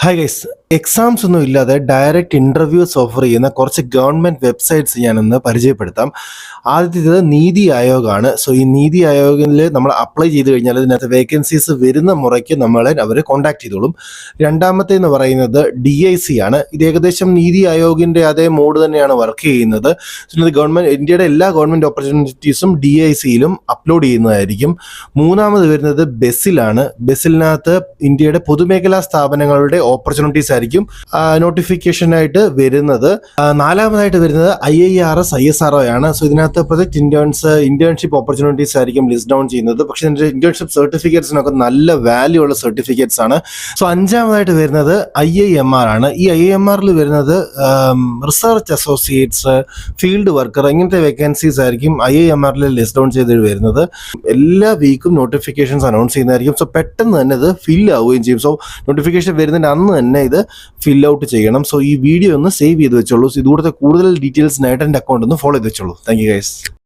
Hi guys, exams ഒന്നും ഇല്ലാതെ direct interviews offer ചെയ്യുന്ന കുറച്ച് ഗവൺമെൻറ് വെബ്സൈറ്റ്സ് ഞാനൊന്ന് പരിചയപ്പെടുത്താം. ആദ്യത്തേത് നീതി ആയോഗാണ്. സോ ഈ നീതി ആയോഗിൽ നമ്മൾ അപ്ലൈ ചെയ്ത് കഴിഞ്ഞാൽ ഇതിനകത്ത് വേക്കൻസീസ് വരുന്ന മുറയ്ക്ക് നമ്മളെ അവർ കോൺടാക്ട് ചെയ്തോളും. രണ്ടാമത്തേന്ന് പറയുന്നത് DIC ആണ്. ഇത് ഏകദേശം നീതി ആയോഗിൻ്റെ അതേ മോഡ് തന്നെയാണ് വർക്ക് ചെയ്യുന്നത്. ഇത് ഇന്ത്യയുടെ എല്ലാ ഗവൺമെൻറ് ഓപ്പർച്യൂണിറ്റീസും DICയിലും അപ്ലോഡ് ചെയ്യുന്നതായിരിക്കും. മൂന്നാമത് വരുന്നത് ബെസിലാണ്. ബെസിലിനകത്ത് ഇന്ത്യയുടെ പൊതുമേഖലാ സ്ഥാപനങ്ങളുടെ ഓപ്പർച്യൂണിറ്റീസ് ആയിരിക്കും നോട്ടിഫിക്കേഷനായിട്ട് വരുന്നത്. നാലാമതായിട്ട് വരുന്നത് IIRS ISRO ആണ്. സോ ഇതിനകത്ത് പ്രൊജക്ട് ഇന്റേൺഷിപ്പ് ഓപ്പർച്യൂണിറ്റീസ് ആയിരിക്കും ലിസ്റ്റ് ഡൗൺ ചെയ്യുന്നത്. പക്ഷേ ഇതിന്റെ ഇന്റേൺഷിപ്പ് സർട്ടിഫിക്കറ്റ്സിനൊക്കെ നല്ല വാല്യൂ ഉള്ള സർട്ടിഫിക്കറ്റ്സ് ആണ്. സോ അഞ്ചാമതായിട്ട് വരുന്നത് IIMR ആണ്. ഈ IIMRൽ വരുന്നത് റിസർച്ച് അസോസിയേറ്റ്സ്, ഫീൽഡ് വർക്കർ, ഇങ്ങനത്തെ വേക്കൻസീസ് ആയിരിക്കും IIMRൽ ലിസ്റ്റ് ഡൗൺ ചെയ്ത് വരുന്നത്. എല്ലാ വീക്കും നോട്ടിഫിക്കേഷൻസ് അനൗൺസ് ചെയ്യുന്നതായിരിക്കും. സോ പെട്ടെന്ന് തന്നെ ഇത് ഫില്ല് ആവുകയും ചെയ്യും. സോ നോട്ടിഫിക്കേഷൻ വരുന്നതിന് അന്ന് തന്നെ ഇത് ഫിൽ ഔട്ട് ചെയ്യണം. സോ ഈ വീഡിയോ ഒന്ന് സേവ് ചെയ്ത് വെച്ചോളൂ. ഇതുകൂടത്തെ കൂടുതൽ ഡീറ്റെയിൽസിനായിട്ട് എൻ്റെ അക്കൗണ്ട് ഒന്ന് ഫോളോ ചെയ്ത് വെച്ചോളൂ. Thank you guys.